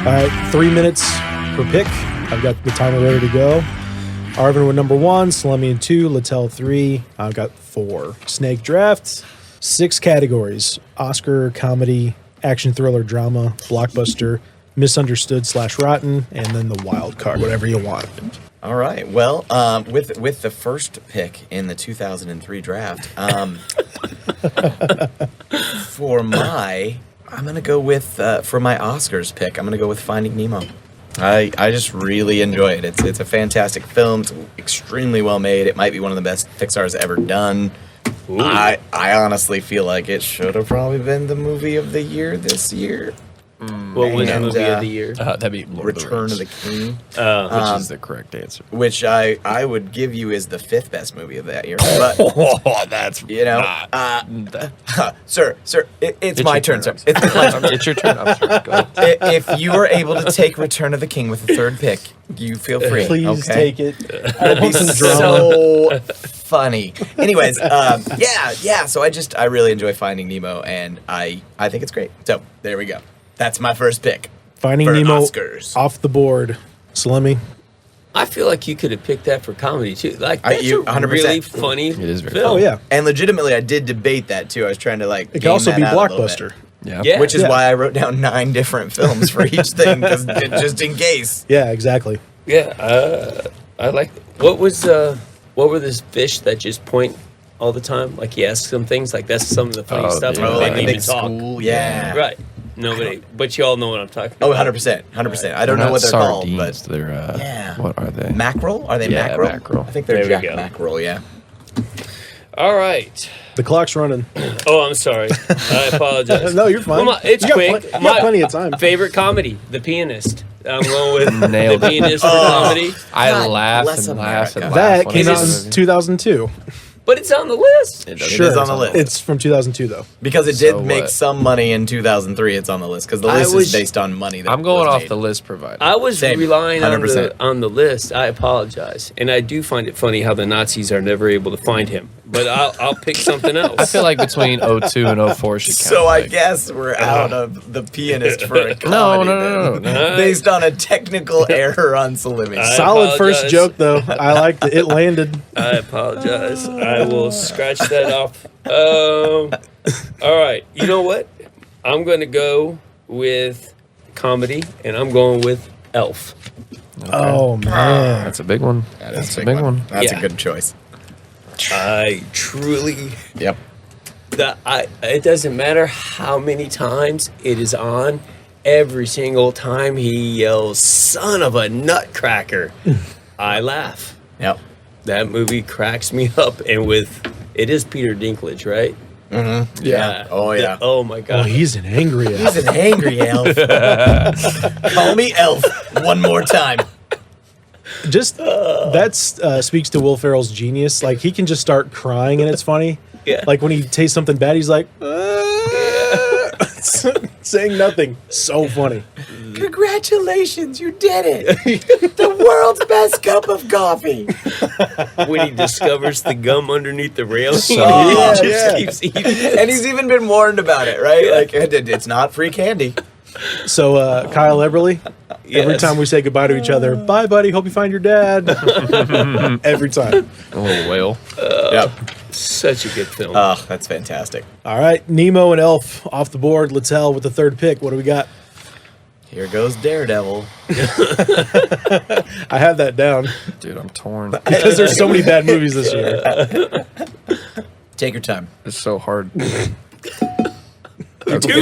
All right, 3 minutes per pick. I've got the timer ready to go. Arvin with number 1, Salemian 2, Littell 3. I've got 4. Snake draft, 6 categories: Oscar, comedy, action, thriller, drama, blockbuster, misunderstood / rotten, and then the wild card, whatever you want. All right. Well, with the first pick in the 2003 draft, I'm gonna go with for my Oscars pick. I'm gonna go with Finding Nemo. I just really enjoy it. It's a fantastic film. It's extremely well made. It might be one of the best Pixar's ever done. Ooh. I honestly feel like it should have probably been the movie of the year this year. What was the movie of the year? That'd be Lord Return of the King. Which is the correct answer. Which I would give you is the 5th best movie of that year. But, that's sir, it's my turn, sir. It's my turn. It's your turn. I'm sorry. Go ahead. If you are able to take Return of the King with the 3rd pick, you feel free. Please okay? take it. It'd be so funny. Anyways, yeah. So I really enjoy Finding Nemo, and I think it's great. So there we go. That's my first pick. Finding for Nemo Oscars. Off the board. Salemi. I feel like you could have picked that for comedy too. Like that's a 100%. really funny It is very film. Oh yeah. And legitimately, I did debate that too. I was trying to It could also be blockbuster. Yeah. Which is Yeah. why I wrote down 9 different films for each thing, just in case. Yeah, exactly. Yeah, I like. What were this fish that just point all the time? Like he asks them things. Like that's some of the funny stuff. yeah. Oh, They like didn't the even big talk. school, yeah. Right. Nobody. But you all know what I'm talking Oh, about. 100%. I don't know Not what they're sardines, called, but they're Yeah. What are they? mackerel? Are they Yeah, mackerel? mackerel. I think they're There we jack go. mackerel. Yeah. All right. The clock's running. Oh, I'm sorry. I apologize. No, you're fine. Well, it's You got quick. you got plenty of time. Favorite comedy, The Pianist. I'm going with Nailed The it. Pianist for comedy. I God laugh bless and laugh and America. laugh. That when came I out see in that movie. 2002. But it's on the list. It does. Sure. It is on the list. It's from 2002 though. Because it did So make what? some money in 2003. It's on the list because the I list was- is based on money. That I'm going was off made. the list provided. I was Same. relying 100%. on the list. I apologize. And I do find it funny how the Nazis are never able to find him. But I'll pick something else. I feel like between 02 and 04 should count. So I like- guess we're out of the Pianist for a No, comedy. no. then. Based on a technical error on Salimi. I Solid first apologize. joke though. I liked it. It landed. I apologize. I will scratch that off. All right. You know what? I'm going to go with comedy, and I'm going with Elf. Oh man. That's a big one. That's a big one. That's Yeah. a good choice. I truly... Yep. It doesn't matter how many times it is on. Every single time he yells, "Son of a nutcracker," I laugh. Yep. That movie cracks me up, and it is Peter Dinklage, right? Yeah. Oh, yeah. Oh my Oh, god. he's an angry ass. He's an angry elf. Call me Elf one more time. Just that speaks to Will Ferrell's genius. Like he can just start crying and it's funny. Yeah. Like when he tastes something bad, he's like, saying nothing. So funny. Congratulations, you did it. The world's best cup of coffee. When he discovers the gum underneath the railing, yeah, he just yeah. keeps eating it. And he's even been warned about it, right? Like, it's not free candy. So Kyle Eberly, every Yes. time we say goodbye to each other, bye buddy, hope you find your dad. Every time. A little whale. Yep. Such a good film. Oh, that's fantastic. All right, Nemo and Elf off the board. Littell with the 3rd pick. What do we got? Here goes Daredevil. I have that down Dude, I'm torn. because there's so many bad movies this year. Take your time. It's so hard. 2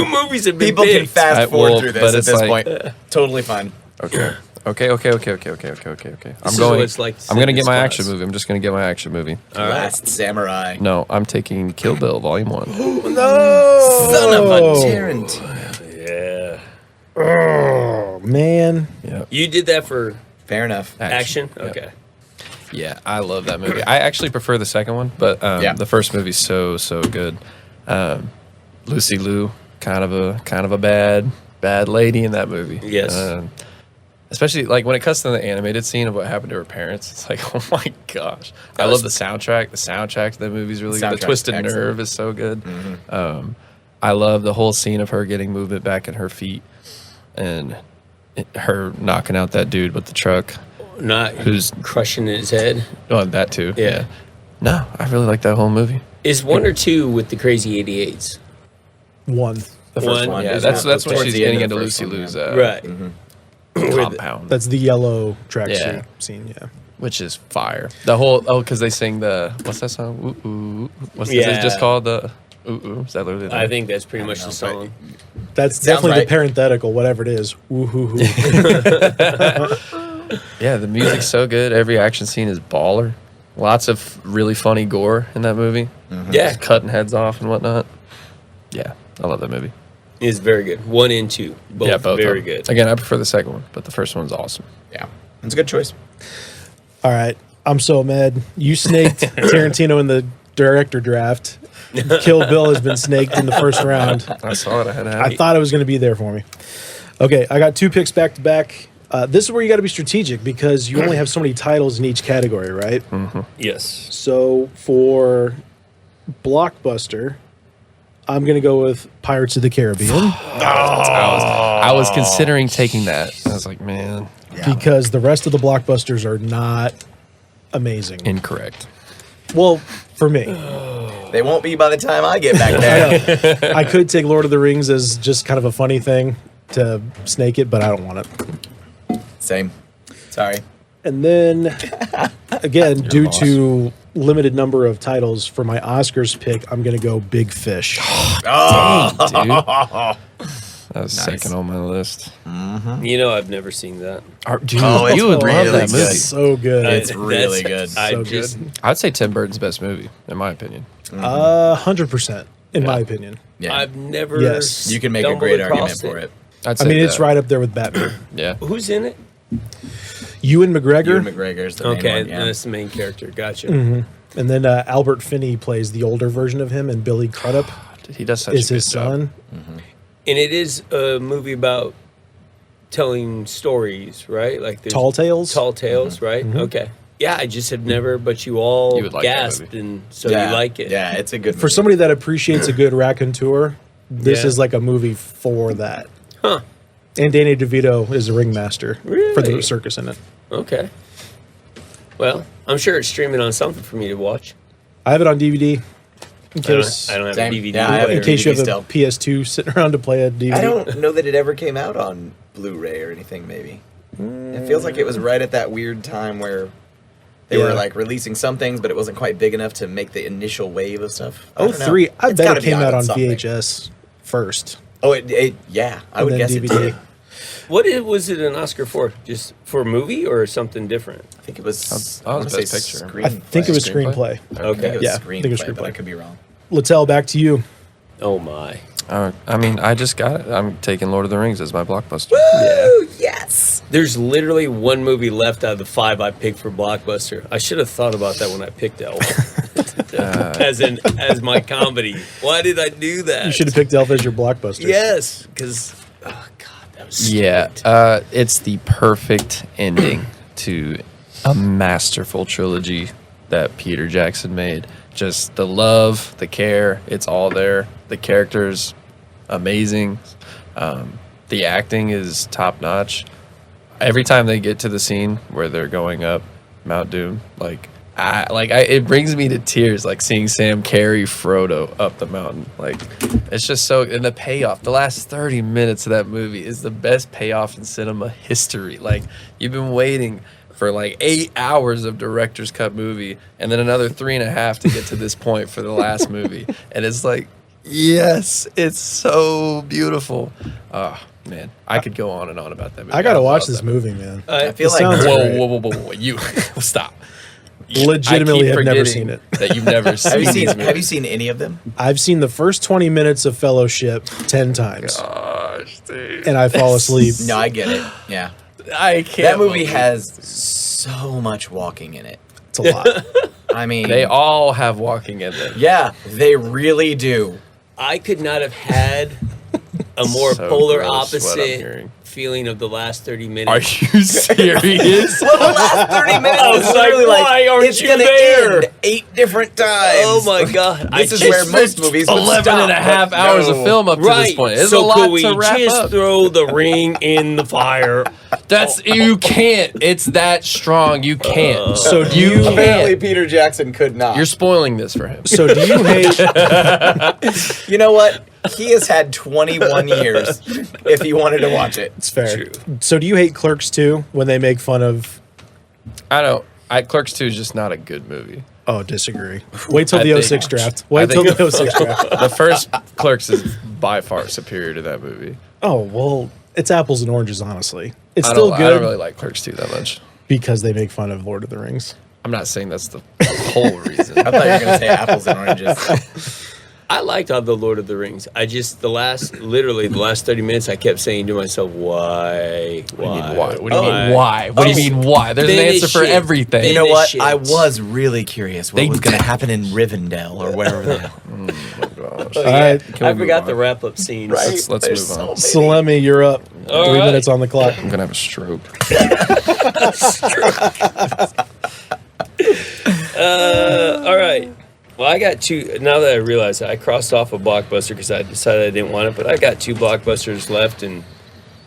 movies have been People can picked. fast forward well, through but this at it's this like- point. Totally fine. Okay. Okay. I'm is going. what it's like to I'm sit gonna in get this my class. action movie. I'm just gonna get my action movie. Last Samurai. No, I'm taking Kill Bill Volume 1. No! Son of a tyrant. Yeah. Oh, man. Yeah. You did that for Fair enough. action? Yeah. Okay. Yeah, I love that movie. I actually prefer the second one, but Yeah. the first movie's so good. Lucy Liu, kind of a bad lady in that movie. Yes. Especially like when it comes to the animated scene of what happened to her parents, it's like, oh my gosh! I love the soundtrack. The soundtrack to that movie is really good. The Soundtrack's Twisted excellent. Nerve is so good. I love the whole scene of her getting movement back in her feet, and her knocking out that dude with the truck. Not Who's- crushing his head. Oh, that too. Yeah. No, I really like that whole movie. Is 1 or 2 with the crazy 88s? One. The first One. one. Yeah, Is that's towards when she's the end getting of into the Lucy first one, Lou's Right. compound, That's the yellow tracksuit Yeah. scene. Yeah. which is fire. The whole because they sing the what's that song? Ooh, ooh. What's is Yeah. it just called the ooh ooh? Is that literally? I think that's pretty much the know, song. That's Sounds definitely right. the parenthetical, whatever it is. Woo-hoo-hoo. Yeah, the music's so good. Every action scene is baller. Lots of really funny gore in that movie. Yeah, Just cutting heads off and whatnot. Yeah, I love that movie. it's very good. 1 and 2, both, Yeah, both very of them. good. Again, I prefer the second one, but the first one's awesome. Yeah, it's a good choice. All right. I'm so mad. You snaked Tarantino in the director draft. Kill Bill has been snaked in the first round. I saw it. I had to have I it. thought it was going to be there for me. Okay, I got 2 picks back to back. This is where you got to be strategic because you only have so many titles in each category, right? Yes. So for blockbuster, I'm going to go with Pirates of the Caribbean I was considering taking that. I was like, man, because the rest of the blockbusters are not amazing. incorrect. Well, for me, They won't be by the time I get back there. I could take Lord of the Rings as just kind of a funny thing to snake it, but I don't want it. Same. Sorry. And then, again, due boss. to limited number of titles for my Oscars pick, I'm going to go Big Fish. Dude. That was Nice. second on my list. You know, I've never seen that. Dude, Oh, it's you would really love that good. movie. So good. It's really good. I So just, good. I'd say Tim Burton's best movie, in my opinion. 100%, in my opinion. Yeah. I've never. Yes. You can make a stumbled great across argument for it. I'd I say mean, it's that. right up there with Batman. Yeah. Who's in it? Ewan McGregor, Ewan McGregor's the main Okay, one. Yeah. that's the main character. Gotcha. and then Albert Finney plays the older version of him, and Billy Crudup Dude, he does such is a good his job. son. And it is a movie about telling stories, right? Like there's Tall Tales. Tall Tales, right? Okay. Yeah, I just have never, but you all You would like that gasped, movie. and so Yeah. you like it. Yeah, it's a good For movie. somebody that appreciates a good raconteur, this Yeah. is like a movie for that. Huh. And Danny DeVito is the ringmaster for Really? the circus in it. Okay. Well, I'm sure it's streaming on something for me to watch. I have it on DVD. In case, I don't have Same. a DVD Yeah, I have player. in case you have a still. PS2 sitting around to play a DVD. I don't know that it ever came out on Blu-ray or anything. Maybe it feels like it was right at that weird time where they Yeah. were like releasing some things, but it wasn't quite big enough to make the initial wave of stuff. I don't know. 03. I It's bet gotta it be came out on something. VHS first. Oh, yeah, I And would then guess DVD. it did. Was it an Oscar for? Just for a movie or something different? I think it was. I was wanna Best say Picture. I think it was Screenplay? screenplay. I think Okay. it was Yeah, I think it was screenplay, but I screenplay. could be wrong. Littell, back to you. Oh my. I mean, I just got it. I'm taking Lord of the Rings as my blockbuster. Woo! Yes. There's literally one movie left out of the 5 I picked for Blockbuster. I should have thought about that when I picked that one. as my comedy. Why did I do that? You should have picked Elf as your blockbuster. Yes, because oh god, that was Yeah, stupid. it's the perfect ending to a masterful trilogy that Peter Jackson made. Just the love, the care, it's all there. The characters, amazing. The acting is top notch. Every time they get to the scene where they're going up Mount Doom, it brings me to tears. Like seeing Sam carry Frodo up the mountain. Like it's just so. And the payoff, the last 30 minutes of that movie is the best payoff in cinema history. Like you've been waiting for like 8 hours of director's cut movie, and then another 3.5 to get to this point for the last movie, and it's like, yes, it's so beautiful. Oh man, I could go on and on about that movie. I gotta watch love this that movie, man. I feel It like sounds Whoa, great. whoa, you stop. Legitimately I keep have never forgetting seen it. That you've never seen. Have you these seen? Have you movies. seen any of them? I've seen the first 20 minutes of Fellowship 10 times, Gosh, dude. and I fall asleep. No, I get it. Yeah, I can't. that movie believe- has so much walking in it. It's a lot. I mean, They all have walking in them. yeah, they really do. I could not have had a more So polar gross what I'm opposite hearing. feeling of the last 30 Are minutes. you serious? The last 30 minutes I was is literally like, why aren't it's you gonna there? end 8 different times. Oh my God! This is where most movies would 11 stop, and a half but hours of no. film up to Right. this point. It's so a lot could we to wrap just up. throw the ring in the fire? You can't. It's that strong. You can't. So do you you Apparently, can't. Peter Jackson could not. You're spoiling this for him. so do you hate You know what? He has had 21 years if he wanted to watch it. it's fair. True. So do you hate Clerks 2 when they make fun of I don't. Clerks 2 is just not a good movie. Oh, disagree. Wait till I the think- 06 draft. I Wait till think- the 06 draft. The first Clerks is by far superior to that movie. Oh, well, it's apples and oranges, honestly. It's I still don't, good I don't really like Clerks 2 that much. because they make fun of Lord of the Rings. I'm not saying that's the whole reason. I thought you were going to say apples and oranges. I liked all the Lord of the Rings. Literally the last 30 minutes, I kept saying to myself, why? What do you mean why? What do you Why? mean why? What do you mean why? There's an Finish answer for it. everything. You know Finish what? it. I was really curious what They- was going to happen in Rivendell or wherever the hell. Gosh. All right, I we forgot move the on? wrap up scenes. Let's There's move on. so many. Salemi, you're up. All 3 right. minutes on the clock. I'm gonna have a stroke. All right. Well, I got two. Now that I realize it, I crossed off a blockbuster because I decided I didn't want it, but I got 2 blockbusters left, and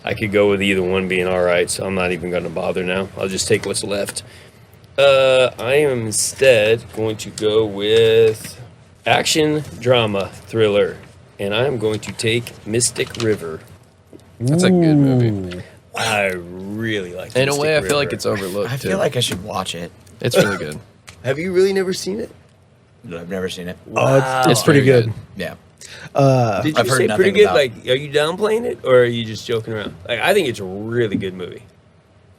I could go with either one being all right, so I'm not even going to bother now. I'll just take what's left. I am instead going to go with action drama thriller, and I'm going to take Mystic River. That's a good movie. I really like In a Mystic way, I feel like River. it's overlooked. I too. feel like I should watch it. it's really good. Have you really never seen it? I've never seen it. It's pretty very good. Yeah. Did I've you heard say nothing pretty good? about- Like, are you downplaying it, or are you just joking around? Like, I think it's a really good movie.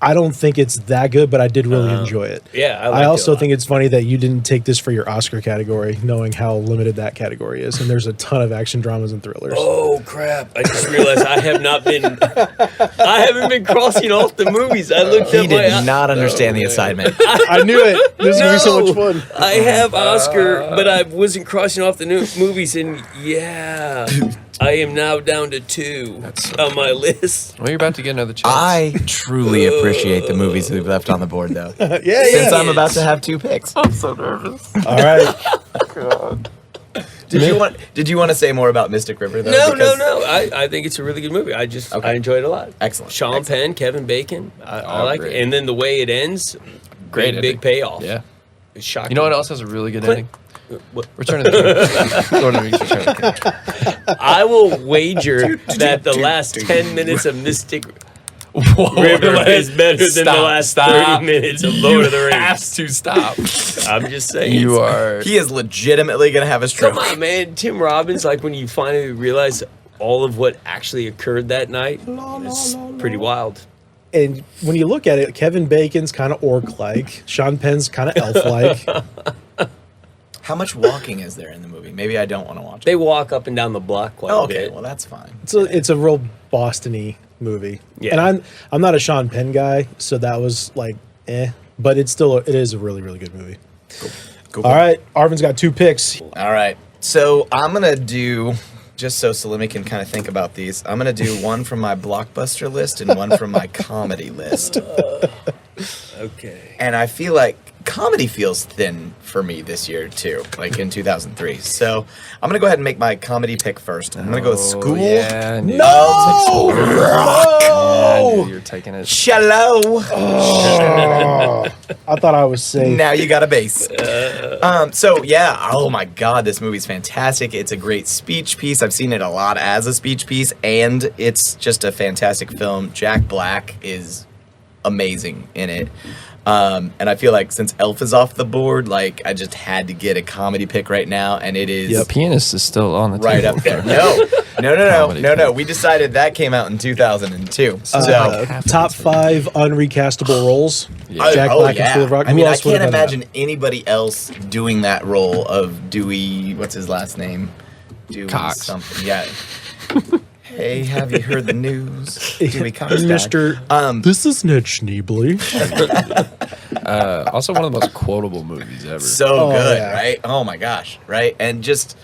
I don't think it's that good, but I did really enjoy it. Yeah, I liked I it a also lot. think it's funny that you didn't take this for your Oscar category, knowing how limited that category is. And there's a ton of action dramas and thrillers. Oh crap! I just realized I haven't been crossing off the movies. I looked He at did my. not understand the assignment. I knew it. This is gonna be so much No! fun. I have Oscar, but I wasn't crossing off the new movies, and yeah, I am now down to 2 on my list. Well, you're about to get another chance. I truly appreciate the movies we've left on the board, though. Yeah, Since yeah. I'm about to have 2 picks. I'm so nervous. All right. Did you want to say more about Mystic River, though? No. Because- I think it's a really good movie. I enjoyed it a lot. Excellent. Sean Excellent. Penn, Kevin Bacon. I Oh, like great. it. And then the way it ends, Great big ending. payoff. Yeah. It's shocking. You know what else has a really good Clint- ending? What? Return of the King. Lord of the Rings, Return of the King. I will wager that the last 10 minutes of Mystic River is better than the last 30 minutes of Lord of the You Rings. have to stop. I'm just saying. You are. He is legitimately going to have a stroke. Come on, man. Tim Robbins, like when you finally realize all of what actually occurred that night, it's pretty wild. And when you look at it, Kevin Bacon's kind of orc-like. Sean Penn's kind of elf-like. How much walking is there in the movie? Maybe I don't want to watch it. They walk up and down the block quite Oh, a okay, bit. well, that's fine. It's a real Boston-y movie. Yeah. And I'm not a Sean Penn guy, so that was like but it is a really, really good movie. Cool. All right, Arvin's got 2 picks. All right. So I'm going to do, just so Salimi can kind of think about these, I'm going to do one from my blockbuster list and one from my comedy list. Okay. And I feel like comedy feels thin for me this year, too, like in 2003. So I'm going to go ahead and make my comedy pick first. I'm going to go with School. Yeah, I knew No! I knew you were taking it. Shallow. I thought I was safe. Now you got a base. So yeah, oh my god, this movie's fantastic. It's a great speech piece. I've seen it a lot as a speech piece, and it's just a fantastic film. Jack Black is amazing in it. And I feel like since Elf is off the board, like I just had to get a comedy pick right now, and it is The pianist is still on the right table. up there. No. Comedy We decided that came out in 2002. So Top 5 unrecastable roles. Yeah. Jack Black and School of Rock. I Who mean, I else would've can't done that? imagine anybody else doing that role of Dewey. What's his last name? Dewey Cox. something. Yeah. Hey, have you heard the news? Dewey Cox died. Mr. This is Ned Schneebly. Also, one of the most quotable movies ever. So Oh, good, yeah. right? Oh my gosh, right? And just,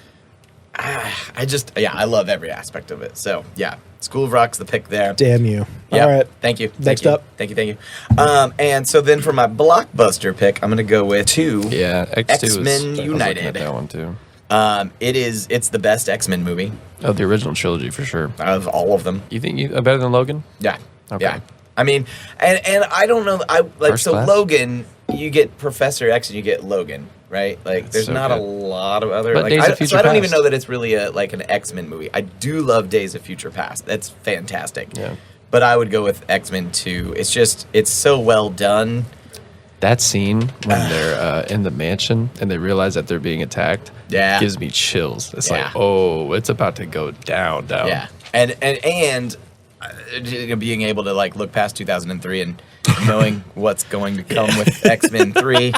I love every aspect of it. So yeah, School of Rock's the pick there. Damn you. Yep. All right. Thank you. Next Thank you. up. Thank you. And so then for my blockbuster pick, I'm going to go with 2. Yeah, X2 X-Men was, I was looking United. at that one too. It's the best X-Men movie Oh, the original trilogy for sure. of all of them. You think better than Logan? Yeah. Okay. Yeah. I mean, and I don't know. I like First so class? Logan. You get Professor X and you get Logan, right? Like, there's so not a good. lot of other. But Like, Days of so Future I don't even Past. know that it's really like an X-Men movie. I do love Days of Future Past. That's fantastic. Yeah. But I would go with X-Men 2. It's so well done. That scene when they're in the mansion and they realize that they're being attacked Yeah. gives me chills. It's Yeah. like, oh, it's about to go down. Yeah, and being able to like look past 2003 and knowing what's going to come with X-Men 3,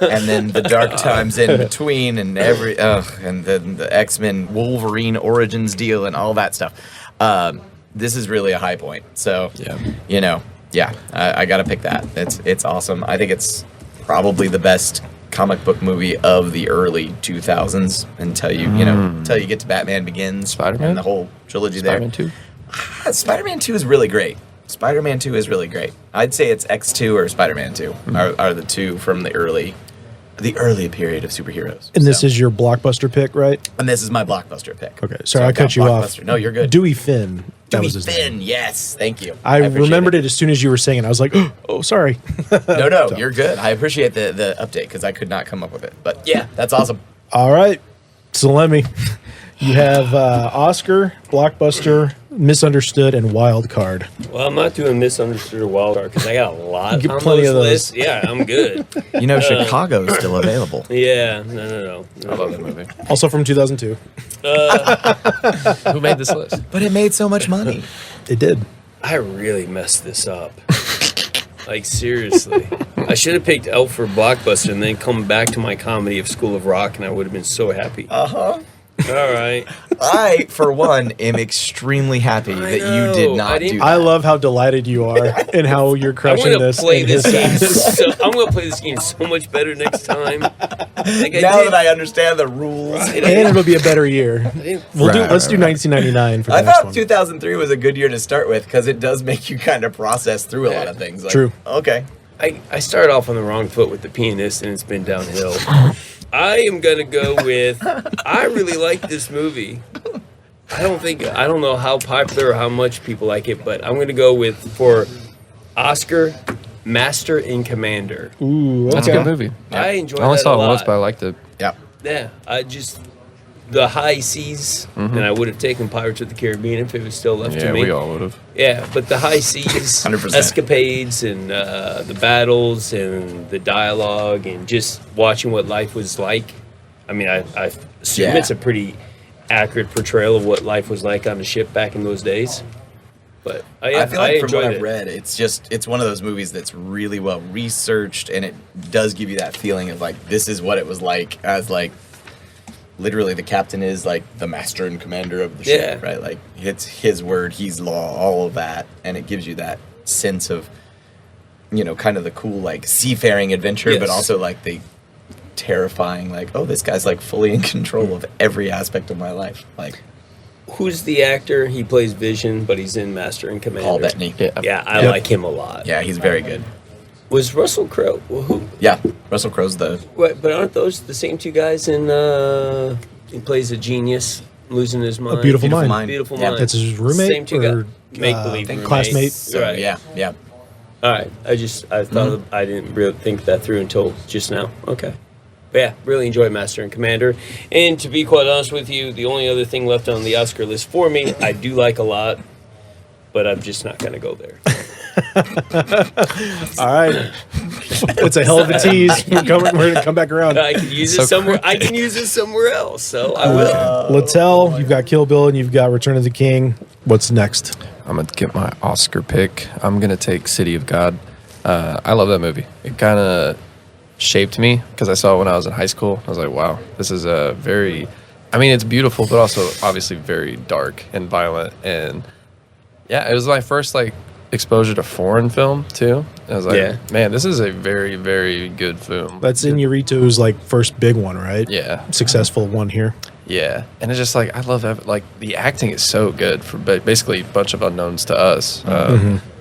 and then the dark times in between, and and then the X-Men Wolverine Origins deal and all that stuff. This is really a high point. So Yeah. I got to pick that. It's awesome. I think it's probably the best comic book movie of the early 2000s until you get to Batman Begins, Spider-Man? and the whole trilogy Spider-Man there. 2? Spider-Man 2 is really great. Spider-Man 2 is really great. I'd say it's X2 or Spider-Man 2 are the two from the early period of superheroes. And this So- is your blockbuster pick, right? and this is my blockbuster pick. Okay. So Sorry, I I've got cut you off. Blockbuster. No, you're good. Dewey Finn. That Dewey was his Finn. name. Yes, thank you. I appreciate remembered it as soon as you were saying it. I was like, oh, sorry. No, you're good. I appreciate the update because I could not come up with it. But yeah, that's awesome. All right. So let me. You have Oscar, Blockbuster, Misunderstood, and Wild Card. Well, I'm not doing misunderstood or wild card because I got a lot You get on plenty those of those. lists. Yeah, I'm good. You know, Chicago's still available. Yeah, no. I love that movie. Also from 2002. Who made this list? But it made so much money. It did. I really messed this up. Like, seriously. I should have picked Elf for Blockbuster and then come back to my comedy of School of Rock, and I would have been so happy. Uh-huh. All right. I, for one, am extremely happy that you did know. I not didn't- do that. I love how delighted you are and how you're I'm crushing going to this. play in this his game. eyes. I'm going to play this game so much better next time. Like now that I understand the rules. And it'll be a better year. Let's do 1999 for the I next thought one. 2003 was a good year to start with because it does make you kind of process through a lot of things. Like, True. Okay. I started off on the wrong foot with the pianist, and it's been downhill. I am gonna go with. I really like this movie. I don't know how popular or how much people like it, but I'm gonna go with for Oscar, Master and Commander. Ooh, That's a okay. good movie. I enjoyed I only that saw a it lot. once, but I liked it. Yeah. Yeah, I just the high seas, and I would have taken Pirates of the Caribbean if it was still left Yeah, to me. we all would have. Yeah, but the high seas 100%. escapades and the battles and the dialogue and just watching what life was like. I mean, I assume Yeah. it's a pretty accurate portrayal of what life was like on a ship back in those days. But I feel like from what enjoyed I've read, it's one of those movies that's really well researched, and it does give you that feeling of like this is what it was like as like literally the captain is like the master and commander of the ship, Yeah. right? Like it's his word, he's law, all of that, and it gives you that sense of kind of the cool like seafaring adventure, but Yes. also like the terrifying like this guy's like fully in control of every aspect of my life, like Who's the actor? He plays Vision, but he's in Master and Commander. Paul Bettany. Yeah, I Yep. like him a lot. Yeah, he's very good. Was Russell Crowe? Well, who? Yeah, Russell Crowe's the What, but aren't those the same two guys in? He plays a genius losing his mind. Beautiful Beautiful Mind. Mind. Beautiful Yeah. Mind. That's his roommate Same two or, guys. Make believe classmate? So Right. yeah. All right. I thought I didn't really think that through until just now. Okay. But yeah, really enjoy Master and Commander. And to be quite honest with you, the only other thing left on the Oscar list for me, I do like a lot, but I'm just not going to go there. All right. It's a hell of a tease. We're going to come back around. I can use So it somewhere. I can use it somewhere else. So I will. Littell, you've got Kill Bill and you've got Return of the King. What's next? I'm gonna get my Oscar pick. I'm gonna take City of God. I love that movie. It kind of shaped me because I saw it when I was in high school. I was like, wow, this is a very, I mean, it's beautiful, but also obviously very dark and violent. And yeah, it was my first like exposure to foreign film too. I was like, Yeah. man, this is a very, very good film. That's Inarritu's like first big one, right? Yeah. Successful one here. Yeah, and it's just like I love like the acting is so good for basically a bunch of unknowns to us,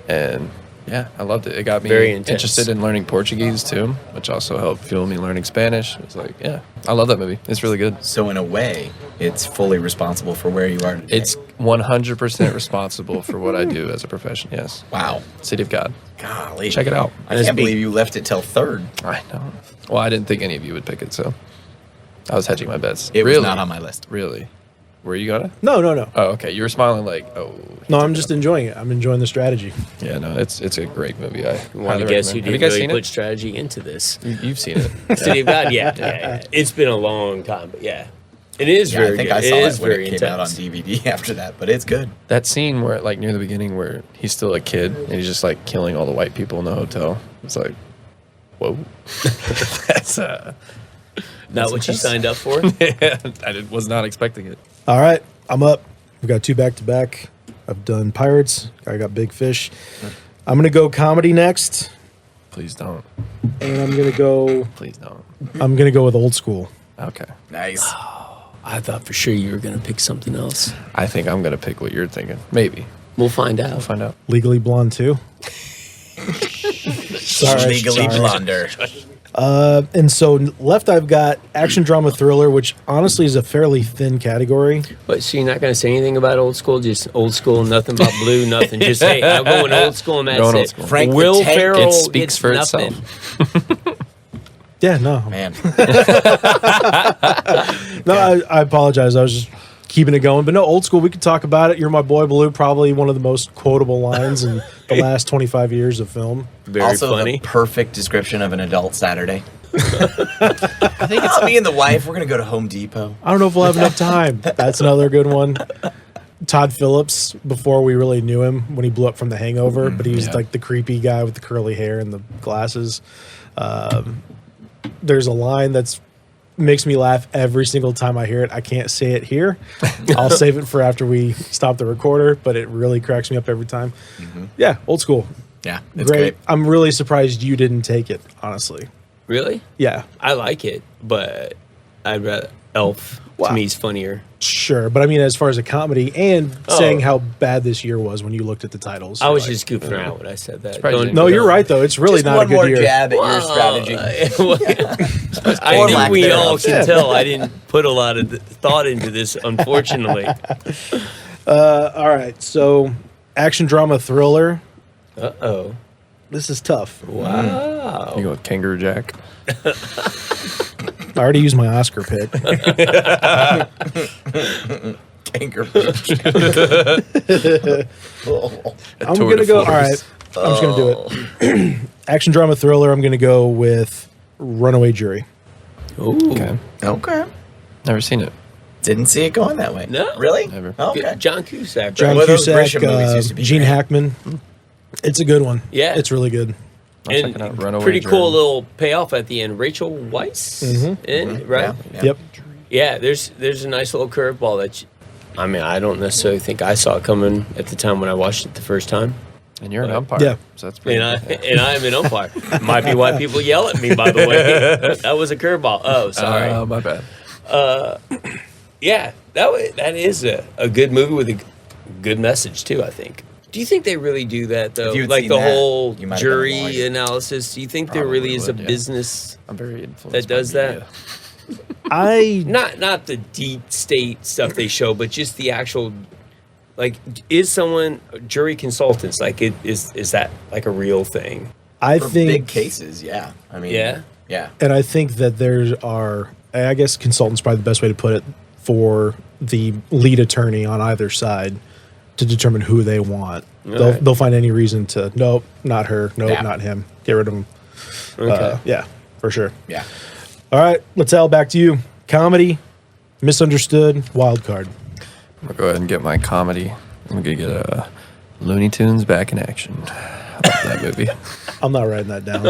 and yeah, I loved it. It got me Very intense. interested in learning Portuguese too, which also helped fuel me learning Spanish. It's like, yeah, I love that movie. It's really good. So in a way, it's fully responsible for where you are today. It's 100% responsible for what I do as a profession. Yes, wow. City of God. Golly. Check it out. I can't believe you left it till third. I know. Well, I didn't think any of you would pick it, so I was hedging my bets. It really? was not on my list. Really? Were you gonna? No, no, no. Oh, okay. You were smiling like, oh. No, I'm just enjoying it. I'm enjoying the strategy. Yeah, no, it's a great movie. I You want highly to guess who recommend. Have you didn't guys really seen put it? strategy into this? You've seen it. City of God, yeah. It's been a long time, but yeah. It is Yeah, very I think good. I saw it it is when very it came out on intense. DVD after that, but it's good. That scene where, like, near the beginning, where he's still a kid and he's just like killing all the white people in the hotel. It's like, whoa, that's Not what you signed up for. was not expecting it. All right, I'm up. We've got 2 back-to-back. I've done Pirates. I got Big Fish. I'm going to go comedy next, Please don't. and I'm going to go Please don't. with Old School. Okay. Nice. I thought for sure you were going to pick something else. I think I'm gonna pick what you're thinking. Maybe. We'll find out. We'll find out. Legally Blonde 2. Sorry, Legally sorry. Blonder. And so left, I've got action, drama, thriller, which honestly is a fairly thin category. But so you're not going to say anything about old school? Just old school, nothing about blue, nothing. Just, hey, I'm going old school and that's Going old it. school. Frank the Will Tank, Ferrell it speaks gets for nothing. itself. Yeah, no. Man. No, I apologize. I was just keeping it going. But no, Old School, we could talk about it. You're my boy, Blue. Probably one of the most quotable lines in the last 25 years of film. Very Also funny. the perfect description of an adult Saturday. I think it's me and the wife. We're going to go to Home Depot. I don't know if we'll have enough time. That's another good one. Todd Phillips, before we really knew him, when he blew up from The Hangover, but he was yeah. like the creepy guy with the curly hair and the glasses. There's a line that's makes me laugh every single time I hear it. I can't say it here. I'll save it for after we stop the recorder, but it really cracks me up every time. Yeah, Old School. Yeah, it's great. I'm really surprised you didn't take it, honestly. Really? Yeah, I like it, but I'd rather Elf. Wow. To me, is funnier. sure. But I mean, as far as a comedy and saying how bad this year was when you looked at the titles. I you're was like, just goofing around when I said that. Surprised you didn't No, you're right, though. It's really Just not one a good more year. jab at your Well, strategy. I Or think lack we all thereof. can tell. I didn't put a lot of thought into this, unfortunately. All right. So, action, drama, thriller. Uh-oh. This is tough. Wow. You go with Kangaroo Jack. I already used my Oscar pick. Anger. I'm going to go. All right. I'm just going to do it. Action, drama, thriller. I'm going to go with Runaway Jury. Ooh. Okay. Okay. Never seen it. Didn't see it going that way. No. Really? Never. Okay. John Cusack. John Well, those Cusack, Grisham movies used to be Gene great. Hackman. It's a good one. Yeah. It's really good. I'll check And it out. Runaway pretty cool Jury. little payoff at the end. Rachel Weisz, right? Yeah. Yep. Yeah, there's a nice little curveball that I mean, I don't necessarily think I saw it coming at the time when I watched it the first time. And you're an umpire. Yeah. So that's pretty And I am an umpire. Might be why people yell at me, by the way. That was a curveball. Oh, sorry. My bad. Yeah, that is a good movie with a good message too, I think. Do you think they really do that though? If you had Like seen the that, whole you might have been a jury lawyer. analysis? Do you think there Probably really is a would, yeah. business I'm very influenced. that does by that? media. I Not the deep state stuff they show, but just the actual, like, is someone jury consultants, like, is that like a real thing? I For think big cases, yeah. I mean, Yeah? yeah. And I think that there are, I guess consultants probably the best way to put it, for the lead attorney on either side to determine who they want. Right. They'll find any reason to, nope, not her, nope, Yeah. not him. Get rid of him. Okay. Yeah, for sure. Yeah. All right, Littell, back to you. Comedy, misunderstood, wild card. I'm gonna go ahead and get my comedy. I'm gonna get Looney Tunes back in action. I love that movie. I'm not writing that down.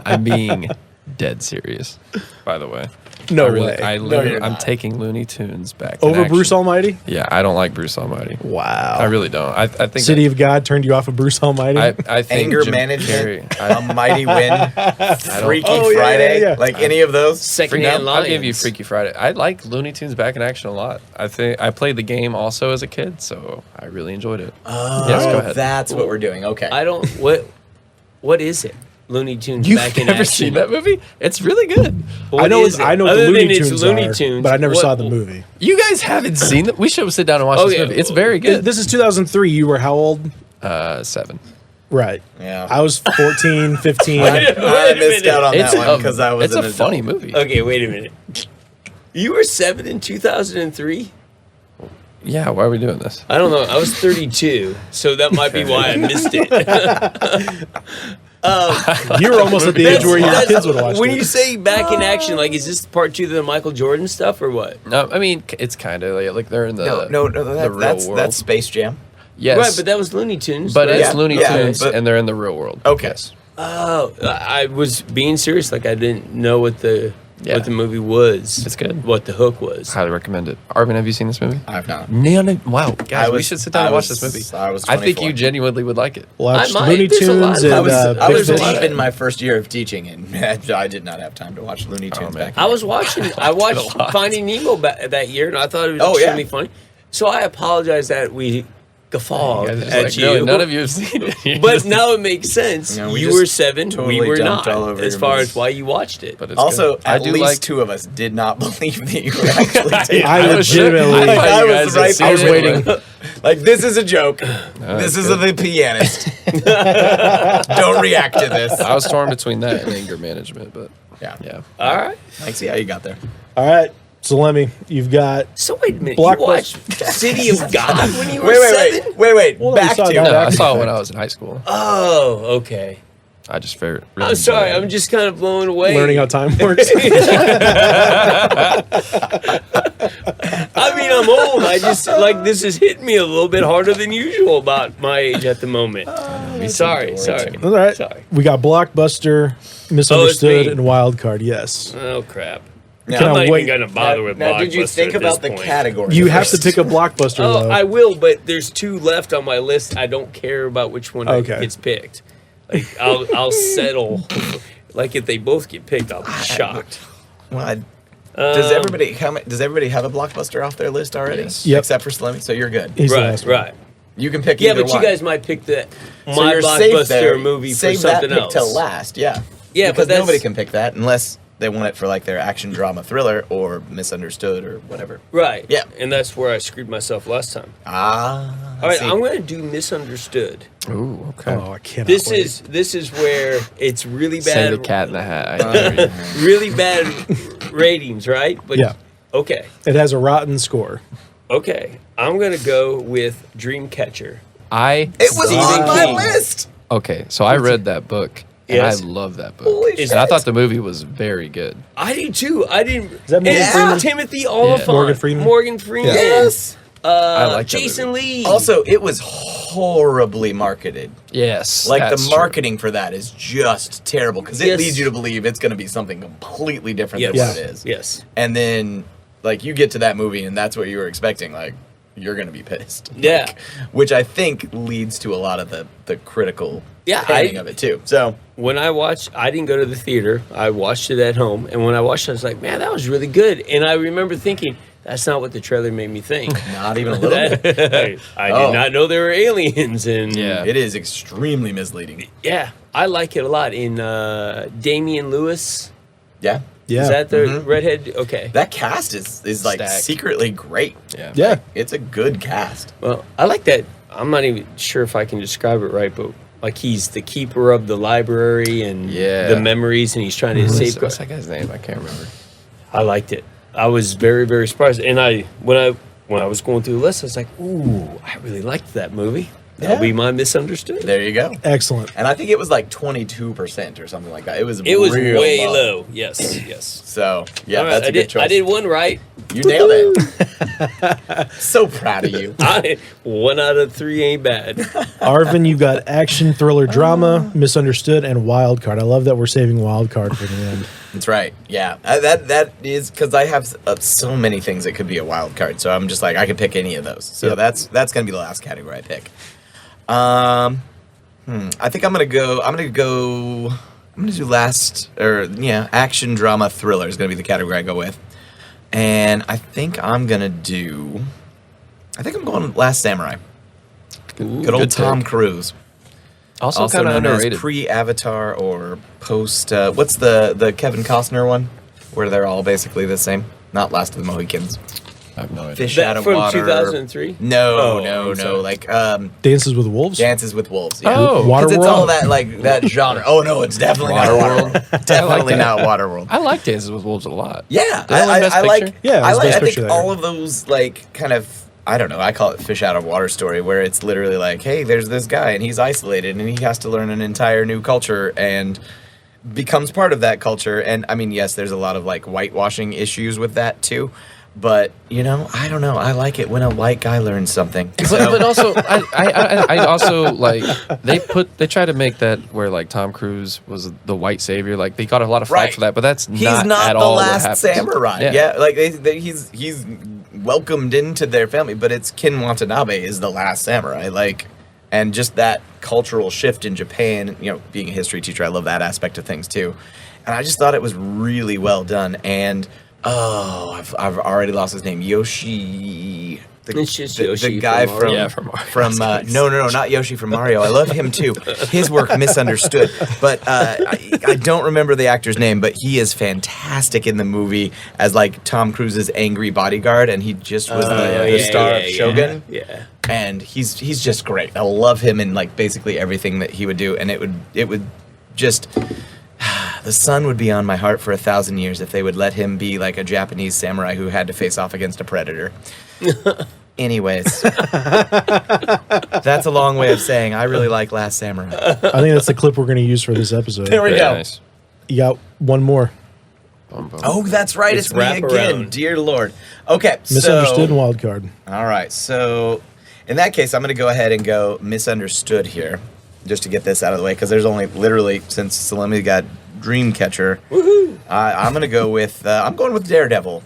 I'm being dead serious, by the way. No I really, way. I No, literally, you're I'm not. taking Looney Tunes back. in Over action. Bruce Almighty? Yeah, I don't like Bruce Almighty. Wow. I really don't. I think City of God turned you off of Bruce Almighty? I think Anger Jim management, Carrey- a mighty win, Freaky Oh, yeah, Friday, yeah, yeah. like any of those. Secondhand I'll give you Lions. Freaky Friday. I like Looney Tunes back in action a lot. I think I played the game also as a kid, so I really enjoyed it. Oh, Yes, go ahead. that's what we're doing. Okay. I don't. What is it? Looney Tunes You've back in never action. seen that movie? It's really good. What I know is it? I know what Other the than Looney it's Tunes Looney are, Tunes, but I never what- saw the movie. You guys haven't seen it? We should sit down and watch this Okay. movie. It's very good. This is 2003. You were how old? 7. Right. Yeah. I was 14, 15. I Wait a missed minute. out on It's that one because I was it's an a adult. funny movie. Okay, wait a minute. You were 7 in 2003? Yeah, why are we doing this? I don't know. I was 32, so that might be why I missed it. You were almost at the age where your kids would watch When it. you say back in action, like, is this part 2 of the Michael Jordan stuff or what? No, I mean it's kind of like they're in the No, the real that's world. that's Space Jam. Yes, Right, but that was Looney Tunes. but right? it's Yeah, Looney yeah, Tunes, but- and they're in the real world. Okay. Yes. Oh, I was being serious. Like, I didn't know what the movie was. It's good. What the hook was. Highly recommend it. Arvin, have you seen this movie? I've not. Wow, guys, we was- should sit down I and watch was- this movie. I was think 24. you genuinely would like it. Watched I might. Looney There's a lot Tunes of- and I was Big deep Fish. in my first year of teaching, and I did not have time to watch Looney Tunes man. back. I was watching. I watched a lot. Finding Nemo that year, and I thought it was Oh, yeah. extremely funny. So I apologize that we guffawed You guys are just at like, you. really, none of you have seen it. You're But just- now it makes sense. Yeah, we you just were 7, totally we were jumped not. all over As your far movies. as why you watched it. But it's Also, good. I at do least like. 2 of us did not believe that you were actually taking I it. legitimately- I thought I you was guys had right seen I was it. waiting. Like, this is a joke. that's This is good. the pianist. Don't react to this. I was torn between that and anger management, but Yeah. yeah. All right. I see how you got there. All right. So, Lemmy, you've got. So wait a minute. Blockbuster. You watched City of God when you were Wait, 7? wait. Well, Back we saw to that. No, I Back- saw it when I was in high school. Oh, okay. I just very. I'm sorry. I'm just kind of blown away. Learning how time works. I mean, I'm old. I just like this is hitting me a little bit harder than usual about my age at the moment. Sorry. All right. Sorry. We got Blockbuster, Misunderstood, me. and Wild Card. Yes. Oh crap! Can I'm I not wait? even gonna bother with Now, did you Blockbuster think at about this the point. category? You have to first? pick a Blockbuster, Oh, though. I will, but there's 2 left on my list. I don't care about which one Okay. gets picked. Like I'll settle. Like if they both get picked, I'll be shocked. Well, does everybody have a Blockbuster off their list already? Yes. Yep. Except for Slimmy, so you're good. He's the Right, last one. right. You can pick Yeah, either but one. you guys might pick the So my you're safe there. Blockbuster movie Save for something that pick else. till last, yeah. Yeah, but because that's- nobody can pick that unless they want it for like their action drama thriller or Misunderstood or whatever. Right. Yeah. And that's where I screwed myself last time. Ah. All right, see. I'm going to do Misunderstood. Ooh, okay. Oh, I cannot. This wait. is where it's really Say bad. the Cat in the Hat. I hear you. Really bad ratings, right? But Yeah. Okay. It has a rotten score. Okay. I'm going to go with Dreamcatcher. I It was Stephen on my King. list. okay. So I read that book, and Yes. I love that book. Holy Is shit. And I thought the movie was very good. I do too. I didn't. Is that Morgan it's Freeman? Timothy Oliphant. Morgan Freeman? Morgan Freeman. Yes. I like that Jason Lee. Also, it was horribly marketed. Yes, Like that's the true. marketing for that is just terrible because it Yes. leads you to believe it's going to be something completely different Yes. than what it is. Yes. And then, like, you get to that movie and that's what you were expecting. Like, you're going to be pissed. Yeah. Like, which I think leads to a lot of the critical Yeah, panning of it too. So When I watched, I didn't go to the theater. I watched it at home, and when I watched it, I was like, "Man, that was really good." And I remember thinking, "That's not what the trailer made me think." not even a little bit. I Oh. did not know there were aliens, and Yeah. It is extremely misleading. yeah, I like it a lot. In Damian Lewis, Yeah. Yeah. is that the Mhm. redhead? Okay. That cast is like Stacked. secretly great. Yeah. yeah. It's a good cast. Well, I like that. I'm not even sure if I can describe it right, but like he's the keeper of the library and Yeah. the memories, and he's trying to What's safeguard. that guy's name? I can't remember. I liked it. I was very, very surprised. And when I was going through the list, I was like, "Ooh, I really liked that movie." That'll Yeah. be my Misunderstood. There you go. Excellent. And I think it was like 22% or something like that. It was It was real way low. Yes, yes. So yeah, All right, that's a good choice. I did one right. You nailed it. So proud of you. 1 out of 3 ain't bad. Arvin, you've got action, thriller, drama, misunderstood, and wild card. I love that we're saving wild card for the end. That's right. Yeah, that is because I have so many things that could be a wild card. So I'm just like I could pick any of those. So Yep. that's gonna be the last category I pick. I think I'm gonna do action, drama, thriller is gonna be the category I go with, and I think I'm going Last Samurai. Good old good Tom pick. Cruise. Also, Also kind of known as underrated. pre-Avatar or post. What's the Kevin Costner one, where they're all basically the same? Not Last of the Mohicans. I have no idea. Fish That out of from water. 2003? No, Oh, no, I'm no. sorry. Like Dances with Wolves. Dances with Wolves. Yeah. Oh. because it's Waterworld? all that genre. Oh no, it's definitely not Waterworld. Waterworld. Definitely that. not Waterworld. I like Dances with Wolves a lot. Yeah, Did that win Best I like. Picture? Yeah, it I was like. Best I think Picture that all year. of those like kind of. I don't know. I call it fish out of water story, where it's literally like, hey, there's this guy and he's isolated and he has to learn an entire new culture and becomes part of that culture. And I mean, yes, there's a lot of like whitewashing issues with that too. But you know, I don't know. I like it when a white guy learns something. So- But also, I also like they try to make that where like Tom Cruise was the white savior. Like they got a lot of flack Right. for that, but that's he's not not at the all what last happens. samurai. Yeah, like he's welcomed into their family, but it's Ken Watanabe is the last samurai. Like, and just that cultural shift in Japan. You know, being a history teacher, I love that aspect of things too. And I just thought it was really well done. And I've already lost his name. Yoshi. It's just the Yoshi guy from from Mario. Yeah, from Mario. no, not Yoshi from Mario. I love him too. His work misunderstood, but I don't remember the actor's name. But he is fantastic in the movie as like Tom Cruise's angry bodyguard, and he just was the star of Shogun. Yeah. And he's just great. I love him in like basically everything that he would do, and it would just. The sun would be on my heart for 1,000 years if they would let him be like a Japanese samurai who had to face off against a predator. Anyways, that's a long way of saying I really like Last Samurai. I think that's the clip we're going to use for this episode. There we Very go. nice. You got one more. Boom, boom. Oh, that's right. It's It's me again. wraparound. Dear Lord. Okay. Misunderstood and So, wild card. all right. So, in that case, I'm going to go ahead and go misunderstood here, just to get this out of the way, because there's only literally since Salemi got Dreamcatcher. Woohoo! I'm going to go with. I'm going with Daredevil.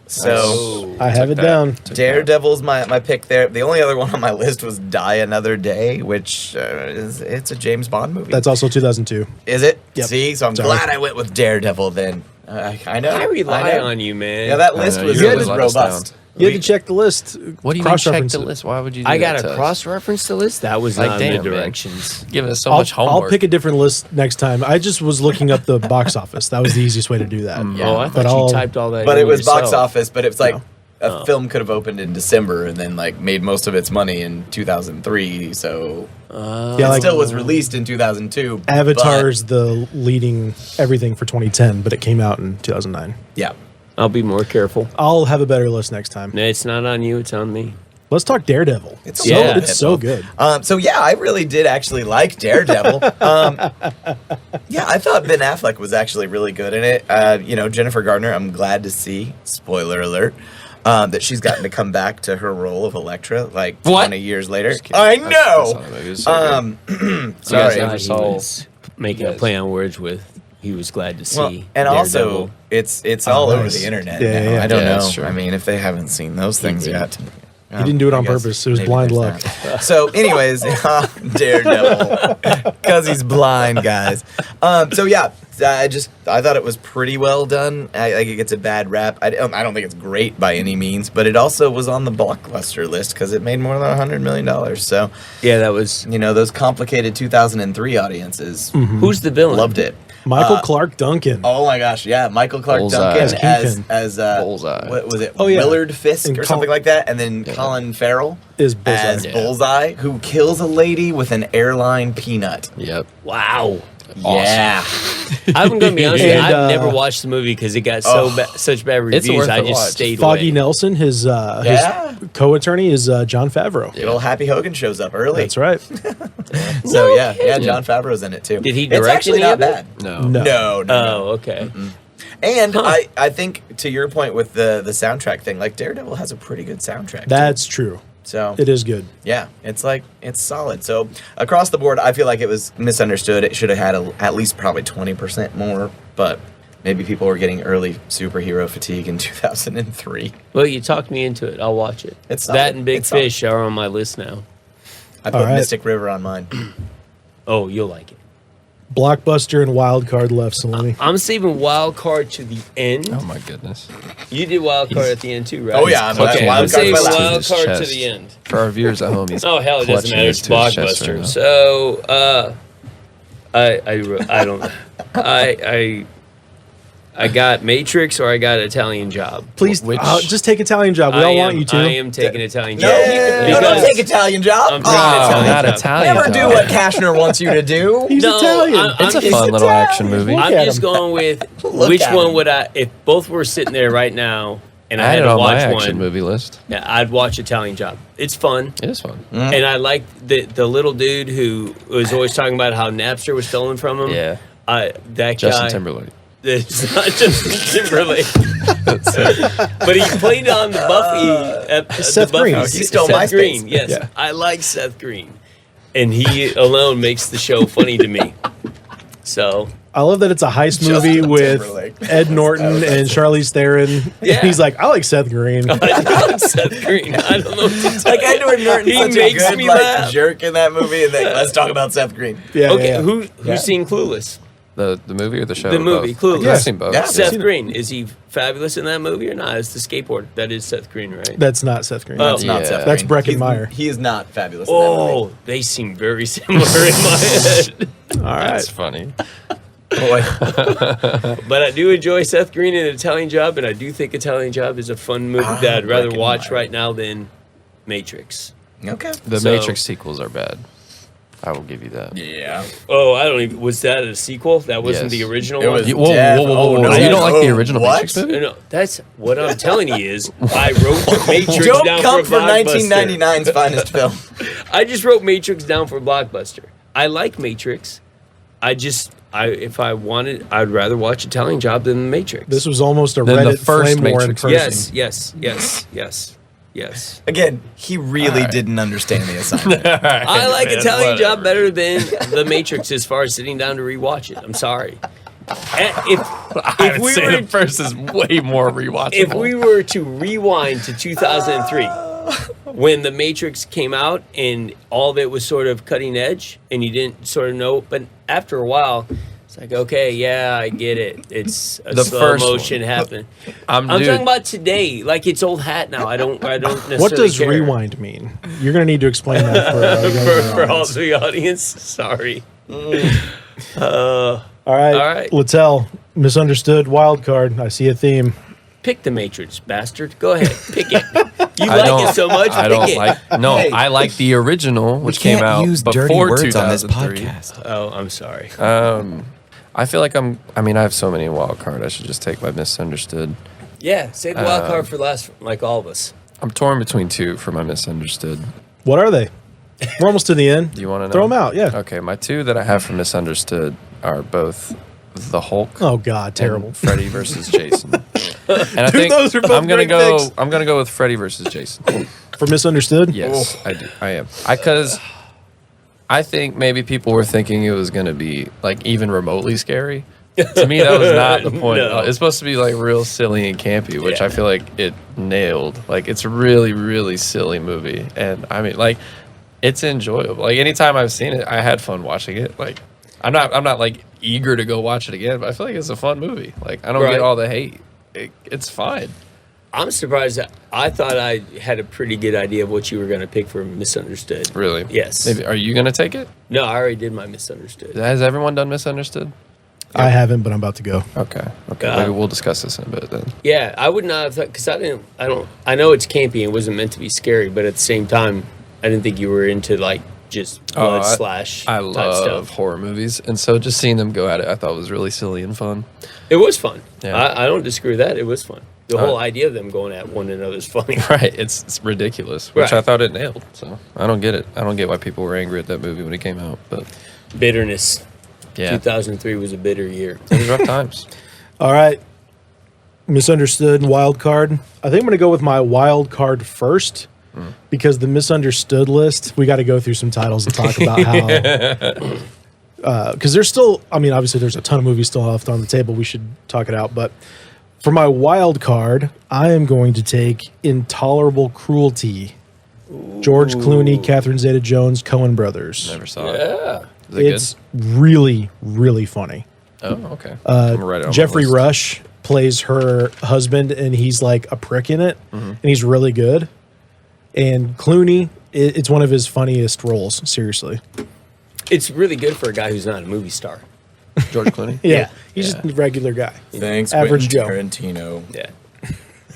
So. I have it that. down. Daredevil's my pick there. The only other one on my list was Die Another Day, which it's a James Bond movie. That's also 2002. Is it? Yep. See, so I'm Sorry. glad I went with Daredevil then. I know. I rely know. on you, man. Yeah, that list know, was you it was let us robust. down. You had to check the list. What do you mean check Cross-reference the it. list? Why would you do I that got to to us? cross-reference the list. That was Like, not damn, in the man. directions. Giving us so I'll, much homework. I'll pick a different list next time. I just was looking up the box office. That was the easiest way to do that. Oh, I But thought I'll- you typed all that. But in it was box yourself. office, but it's like a film could have opened in December and then like made most of its money in 2003, so Yeah, it like still was released in 2002. but- Avatar's the leading everything for 2010, but it came out in 2009. yeah. I'll be more careful. I'll have a better list next time. No, it's not on you. It's on me. Let's talk Daredevil. It's so, yeah. it's so good. So yeah, I really did actually like Daredevil. Yeah, I thought Ben Affleck was actually really good in it. You know, Jennifer Gardner, I'm glad to see, spoiler alert, that she's gotten to come back to her role of Elektra like What? 20 years later. Just kidding. I I saw know. the movie. It was so good. Sorry. never He saw- was making a Yes. play on words with. He was glad to see. Well, and also, Daredevil. it's all over nice. the internet. Yeah, now. yeah. I don't Yeah, know. that's true. I mean, if they haven't seen those things did. yet. He didn't do it I on guess purpose. It was maybe blind there's luck. that. So, anyways, Daredevil, because he's blind, guys. So yeah, I thought it was pretty well done. I think it gets a bad rap. I don't think it's great by any means, but it also was on the blockbuster list because it made more than $100 million. So yeah, that was. you know those complicated 2003 audiences Who's the villain? loved it. Michael Clark Duncan. Oh my gosh, yeah, Michael Clark Bullseye. Duncan As Kingpin. as Bullseye. what was it? Oh, yeah. Willard Fisk And or something like that, and then Colin Farrell Is Bullseye. as Yeah. Bullseye, who kills a lady with an airline peanut. Yep. Wow. Yeah, I'm going to be honest with you. And, I've never watched the movie because it got such bad It's reviews. worth I a just watch. stayed Foggy away. Nelson, his Yeah. co-attorney is John Favreau. good old Happy Hogan shows up early. That's right. So yeah, John Favreau's in it too. Did he It's direct actually any not of it? bad. No. No. No. Oh, okay. And I think to your point with the soundtrack thing, like Daredevil has a pretty good soundtrack. That's true. So It is good. yeah, it's solid. So across the board, I feel like it was misunderstood. It should have had at least probably 20% more, but maybe people were getting early superhero fatigue in 2003. Well, you talked me into it. I'll watch it. It's that solid. and Big It's solid. Fish are on my list now. I put All right. Mystic River on mine. Oh, you'll like it. Blockbuster and Wild Card left, Salami. I'm saving Wild Card to the end. Oh my goodness. You did Wild Card at the end too, right? Oh, yeah, I'm Okay, Wild I'm Card's saving my last. Wild His Card to chest. the end. For our viewers at home, he's Oh hell, it doesn't clutching matter. his It's to his chest right Blockbuster. now. So, I got Matrix or I got Italian Job. Please, Which- just take Italian Job. We all want you to. I am taking Italian No, Job. no, don't Because take Italian Job. I'm taking Oh, Italian not Job. Italian. never do Job. what Kashner wants you to do. He's No, Italian. It's a I'm fun just- little action movie. Look I'm at just him. going with Look which at one him. would I, if both were sitting there right now and I I had had it to on my watch action one, movie list. yeah, I'd watch Italian Job. It's fun. It is fun. And I like the little dude who was always talking about how Napster was stolen from him. Yeah. That Justin guy. Timberlake. It's not Justin Timberlake. But he played on the Buffy. Seth the Buffy Green. Oh, he stole Seth MySpace. Green, yes. Yeah. I like Seth Green. And he alone makes the show funny to me. So, I love that it's a heist Justin movie with Timberlake. Ed Norton and Charlize Theron. Yeah. And he's like, I like Seth Green. I like Seth Green. I don't know what to tell Like you. Edward Norton's He such makes a good me like laugh. jerk in that movie, and then let's talk about Seth Green. Yeah, Okay, yeah. who's Yeah. seen Clueless? The movie or the show? The movie, Both. Clueless. I've seen both. Yeah. Seth seen it. Green. Is he fabulous in that movie or not? It's the skateboard. That is Seth Green, right? That's not Seth Green. Oh. That's not Yeah. Seth That's Green. Breckin Meyer. He is not fabulous. In that Oh, movie. they seem very similar in my head. All right. That's funny. Boy. But I do enjoy Seth Green in Italian Job, and I do think Italian Job is a fun movie that I'd rather Breckin watch Meyer. right now than Matrix. Okay. The So- Matrix sequels are bad. I will give you that. Yeah. Oh, I don't even. Was that a sequel? That wasn't Yes. the original It one? was- Whoa, Dev- whoa, whoa, whoa, oh, whoa. no. You don't like the Oh, original what? Matrix movie? No, that's what I'm telling you is I wrote Matrix Don't down come for for a blockbuster. 1999's finest film. I just wrote Matrix down for Blockbuster. I like Matrix. If I wanted, I'd rather watch Italian Job than Matrix. This was almost a Then the Reddit first flame war in Matrix. person. Yes. Again, he really didn't understand the assignment. I like man, Italian Job whatever. better than The Matrix as far as sitting down to rewatch it. I'm sorry. If we were the first is way more rewatchable. if we were to rewind to 2003 when The Matrix came out and all of it was sort of cutting edge and you didn't sort of know, but after a while it's like, okay, yeah, I get it. It's a The slow first motion one. happening. I'm I'm dude, talking about today, like it's old hat now. I don't necessarily What does care. rewind mean? You're going to need to explain that for, for all the audience? Sorry. All right. All right. Littell, misunderstood wild card. I see a theme. Pick The Matrix, bastard. Go ahead, pick it. You I like don't, it so much. I pick don't it. like. No, Hey. I like the original, which came out before 2003. Oh, I'm sorry. I feel like I mean, I have so many wild card. I should just take my misunderstood. Yeah, save the wild card for last, like all of us. I'm torn between two for my misunderstood. What are they? We're almost to the end. Do you want to know? Throw them out. Yeah. Okay, my two that I have for misunderstood are both the Hulk. Oh, God. Terrible. And Freddy versus Jason. And I Dude, think those are both I'm gonna great go. picks. I'm gonna go with Freddy versus Jason. For misunderstood? Yes, I do. I am. Because I think maybe people were thinking it was gonna be like even remotely scary. To me, that was not the point. No. It's supposed to be like real silly and campy, which Yeah. I feel like it nailed. Like it's a really, really silly movie, and I mean, like it's enjoyable. Like anytime I've seen it, I had fun watching it. Like I'm not like eager to go watch it again, but I feel like it's a fun movie. Like I don't Right. get all the hate. It's fine. I'm surprised that I thought I had a pretty good idea of what you were going to pick for misunderstood. Really? Yes. Maybe, are you gonna take it? No, I already did my misunderstood. Has everyone done misunderstood? I haven't, but I'm about to go. Okay. Okay. Uh, Maybe we'll discuss this in a bit then. Yeah, I would not have thought because I know it's campy and wasn't meant to be scary, but at the same time, I didn't think you were into like just blood slash I type love stuff. horror movies, and so just seeing them go at it, I thought was really silly and fun. It was fun. Yeah. I don't disagree with that. It was fun. The All whole right. idea of them going at one another is funny. Right? It's ridiculous, which Right. I thought it nailed. So I don't get it. I don't get why people were angry at that movie when it came out. But Bitterness. yeah, 2003 was a bitter year. it was rough times. All right. misunderstood and wild card. I think I'm going to go with my wild card first because the misunderstood list, we got to go through some titles and talk about how. Because there's still, I mean, obviously there's a ton of movies still left on the table. We should talk it out. But for my wild card, I am going to take Intolerable Cruelty. George Clooney, Catherine Zeta-Jones, Coen Brothers. Never saw it. Yeah. Is it It's really, really funny. good? Oh, okay. I'm gonna write it on my Jeffrey list. Rush plays her husband, and he's like a prick in it, and he's really good. And Clooney, it's one of his funniest roles. Seriously, It's really good for a guy who's not a movie star. George Clooney. yeah, he's just a regular guy. Thanks, Average Quentin Joe. Tarantino. Yeah.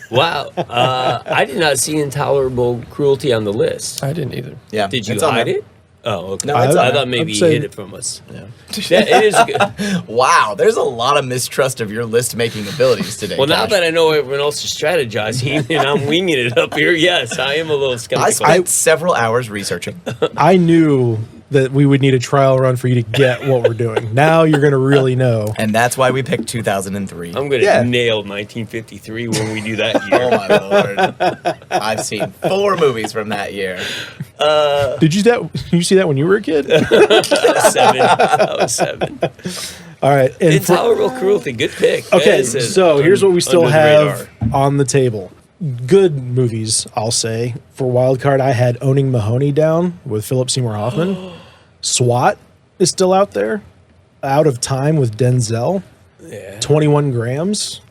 Wow. I did not see Intolerable Cruelty on the list. I didn't either. Yeah, Did you it's on hide there. it? Oh, okay. No, I it's on there. thought maybe I'm you saying- hid it from us. Yeah. Yeah, it is good. Wow, there's a lot of mistrust of your list-making abilities today. Well, now Josh. that I know everyone else is strategizing and I'm winging it up here, yes, I am a little I skeptical. spent several hours researching. I knew that we would need a trial run for you to get what we're doing. Now you're going to really know. And that's why we picked 2003. I'm going to Yeah. nail 1953 when we do that Oh year. my lord. I've seen 4 movies from that year. Did you see that when you were a kid? I was 7. All right. And for- Intolerable Cruelty, good pick. okay, That is a- so here's what we still under the have radar. on the table. Good movies, I'll say. For wild card, I had Owning Mahoney down with Philip Seymour Hoffman. SWAT is still out there. Out of Time with Denzel. Yeah. 21 Grams.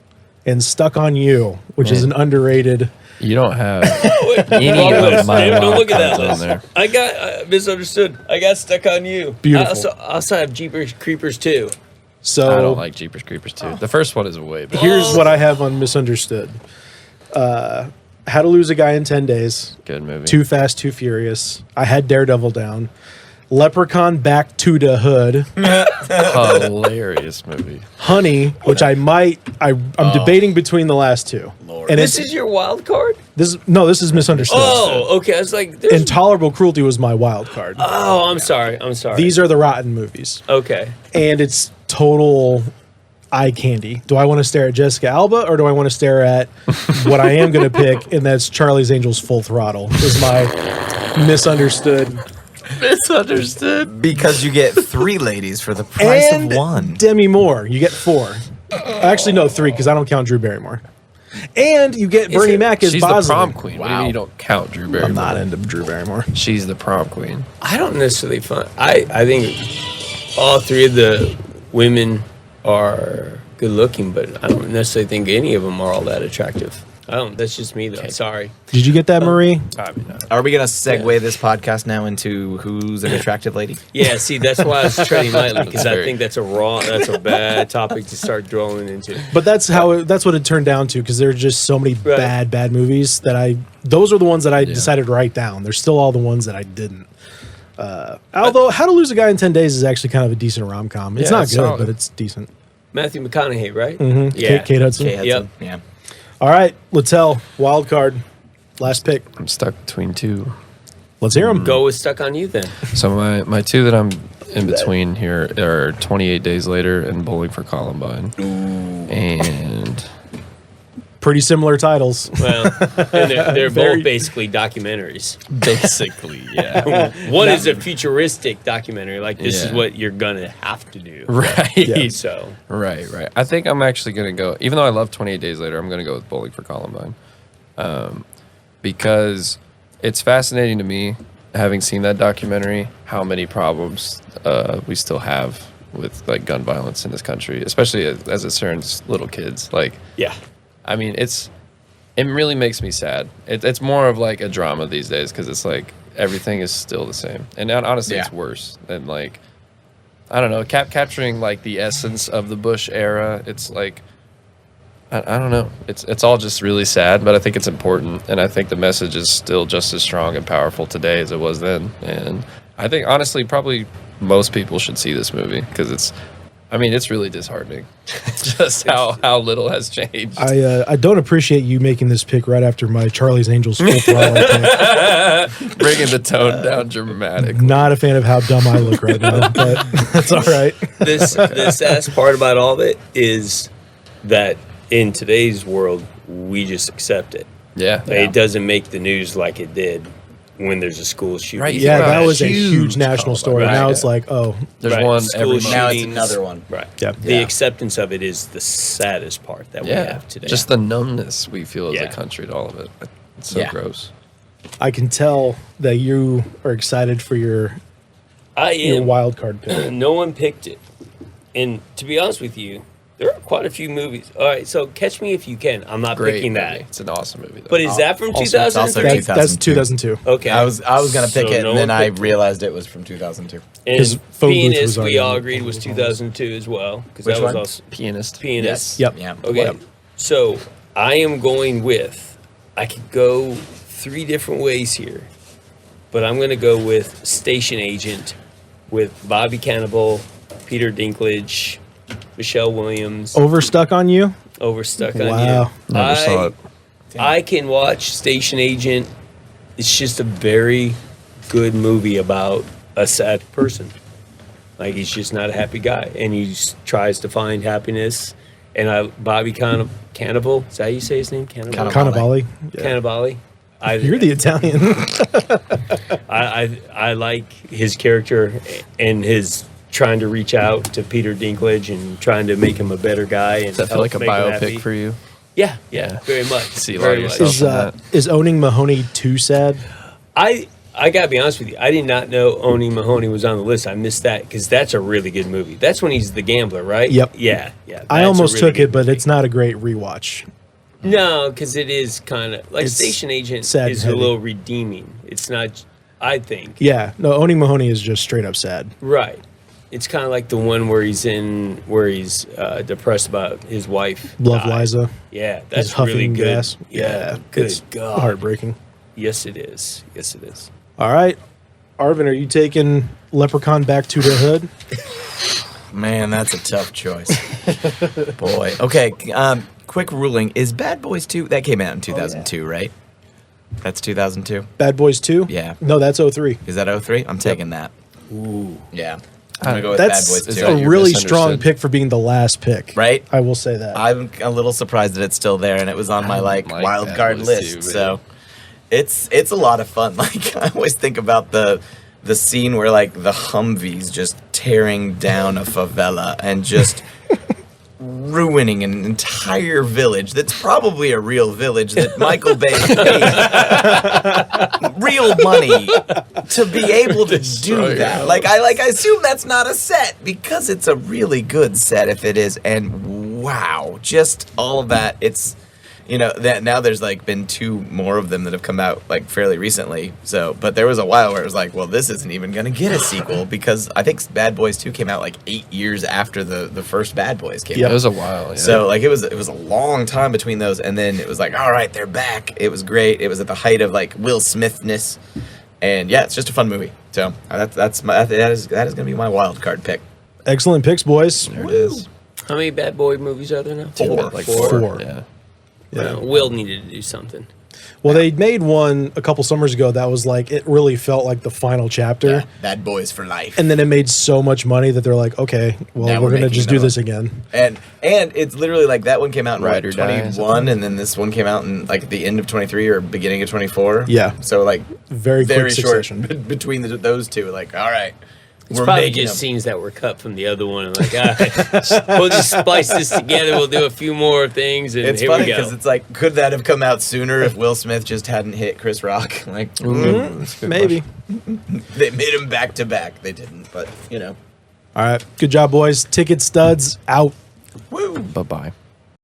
And Stuck on You, which is an underrated. You don't have Wait, any wrong of list, my Dave. Don't look at that wild cards list. on there. I got misunderstood. I got Stuck on You. Beautiful. I also have Jeepers Creepers too. So I don't like Jeepers Creepers 2. The first one is way better. here's what I have on Misunderstood. How to Lose a Guy in 10 Days. Good movie. Too Fast, Too Furious. I had Daredevil down. Leprechaun Back to the Hood. Hilarious movie. Honey, which I'm debating between the last two. Lord. And This it's is your wild card? this is Misunderstood. Oh, okay. I was like, there's, Intolerable Cruelty was my wild card. oh, I'm sorry. I'm sorry. These are the rotten movies. okay. And it's total eye candy. Do I want to stare at Jessica Alba or do I want to stare at what I am going to pick, and that's Charlie's Angels Full Throttle is my misunderstood. Misunderstood. Because you get 3 ladies for the price And of 1. Demi Moore. You get 4. Actually, no, 3 because I don't count Drew Barrymore. And you get Bernie it- Mac as She's the Bosley. prom queen. What do you mean you don't count Drew Barrymore? I'm not into Drew Barrymore. She's the prom queen. I don't necessarily find. I think all 3 of the women are good looking, but I don't necessarily think any of them are all that attractive. I don't. That's just me, though. Sorry. Did you get that, Marie? I mean, Are we going to segue this podcast now into who's an attractive lady? Yeah. See, that's why I was treading lightly because I very- think that's a bad topic to start drawing into. But that's what it turned down to, because there are just so many Right. bad movies that those are the ones that I decided to write down. There's still all the ones that I didn't. Although How to Lose a Guy in 10 Days is actually kind of a decent rom-com. It's Yeah, not it's good, solid. but it's decent. Matthew McConaughey, right? Mm-hmm. Yeah. Kate Hudson. Kay Hudson. Yeah. All right, Littell, wild card, last pick. I'm stuck between 2. Let's hear them. Go with Stuck on You then. So my 2 that I'm in between here are 28 Days Later and Bowling for Columbine. And Pretty similar titles. Well, and they're Very- both basically documentaries. basically, yeah. One is a futuristic documentary, like this is Yeah. what you're gonna have to do. Right. Yeah. So Right. I think I'm actually going to go, even though I love 28 Days Later, I'm going to go with Bowling for Columbine. Because it's fascinating to me, having seen that documentary, how many problems we still have with like gun violence in this country, especially as it concerns little kids. Like, yeah, I mean, it really makes me sad. It's more of like a drama these days because it's like everything is still the same, and honestly, it's Yeah. worse than like, I don't know, capturing like the essence of the Bush era. It's like, I don't know. It's all just really sad, but I think it's important, and I think the message is still just as strong and powerful today as it was then. And I think honestly, probably most people should see this movie because it's really disheartening, just how little has changed. I don't appreciate you making this pick right after my Charlie's Angels Full Throttle pick. Bringing the tone down dramatically. Not a fan of how dumb I look right now, but that's all right. this saddest part about all of it is that in today's world, we just accept it. Yeah. It doesn't make the news like it did when there's a school shooting. Right, Yeah, Right. that was a Huge huge national call, story. right. Now it's like, oh, There's Right. one School every shootings. Now month. it's another one. Right. Yeah. The Yeah. acceptance of it is the saddest part that we Yeah. have today. Just the numbness we feel as Yeah. a country to all of it. It's so Yeah. gross. I can tell that you are excited for your I am. wild card pick. No one picked it. And to be honest with you, there are quite a few movies. All right, so Catch Me If You Can. I'm not Great picking movie. that. It's an awesome movie, though. But is that from Also- 2003? it's also That's 2002. 2002. Okay. I was gonna pick So it, no and then one I picked it. realized it was from 2002. His And phone booth Pianist, was we already all on. agreed was 2002 as well. Because Which that was one? also Pianist. Pianist. Yep. Yeah. Okay. Yep. So I am going with, I could go 3 different ways here, but I'm going to go with Station Agent with Bobby Cannibal, Peter Dinklage, Michelle Williams, Overstuck on you? Overstuck on Wow. You. Never saw it. I can watch Station Agent. It's just a very good movie about a sad person. Like, he's just not a happy guy, and he tries to find happiness. And Bobby Cannibal, is that how you say his name? Cannibal. Cannavale. Cannavale. Yeah. Cannavale. You're the Italian. I like his character and his trying to reach out to Peter Dinklage and trying to make him a better guy. And Does that feel help like a make him happy. biopic for you? Yeah, Yeah. very much. See a lot of very much. yourself. is owning Mahoney too sad? I gotta be honest with you. I did not know Owning Mahoney was on the list. I missed that because that's a really good movie. That's when he's the gambler, right? Yep. Yeah. I that's a almost really took good it, but movie. it's not a great rewatch. No, because it is kind of like It's Station Agent sad is and a heavy. little redeeming. It's not. I think. Yeah, no, owning Mahoney is just straight up sad. Right. It's kind of like the one where he's depressed about his wife. Love died. Liza. Yeah, He's that's huffing really good. gas. Yeah, good it's God. heartbreaking. Yes, it is. Yes, it is. All right, Arvin, are you taking Leprechaun Back to the Hood? Man, that's a tough choice. Boy. Okay, quick ruling. Is Bad Boys 2? That came out in 2002, right? That's 2002? Bad Boys 2? Yeah. No, that's 03. Is that 03? I'm taking that. Ooh. Yeah. I'm going to go with That's Bad Boys is 2. that a you're really strong misunderstood. pick for being the last pick. Right? I will say that. I'm a little surprised that it's still there and it was on my like wild Bad card Boys list. too, So it's a lot of fun. Like I always think about the scene where like the Humvees just tearing down a favela and just ruining an entire village that's probably a real village that Michael Bay paid real money to be able to do Destroy that. it. Like I assume that's not a set because it's a really good set if it is. And wow, just all of that. It's that now there's like been 2 more of them that have come out like fairly recently. So, but there was a while where it was like, well, this isn't even gonna get a sequel because I think Bad Boys 2 came out like 8 years after the first Bad Boys came Yep. out. It was a while. Yeah. So like it was a long time between those, and then it was like, all right, they're back. It was great. It was at the height of like Will Smithness, and yeah, it's just a fun movie. So that is gonna be my wild card pick. Excellent picks, boys. there it is. How many Bad Boy movies are there now? 4. Like Four. Yeah. Yeah. Will needed to do something. Well, they made one a couple summers ago that was like, it really felt like the final chapter. Yeah, Bad Boys for life. And then it made so much money that they're like, okay, well, Now we're we're going to making just do another this again. And it's literally like that one came out in Ride or Die, 21, and then this one came out in like the end of 23 or beginning of 24. Yeah. So like Very quick short succession. between those two. Like, all right, It's probably just scenes that were cut from the other one. And like, we'll just splice this together. We'll do a few more things, and It's here funny we go. because it's like, could that have come out sooner if Will Smith just hadn't hit Chris Rock? Like, That's a good Maybe. question. they made him back to back. They didn't, but All right. Good job, boys. Ticket studs out. woo. Bye-bye.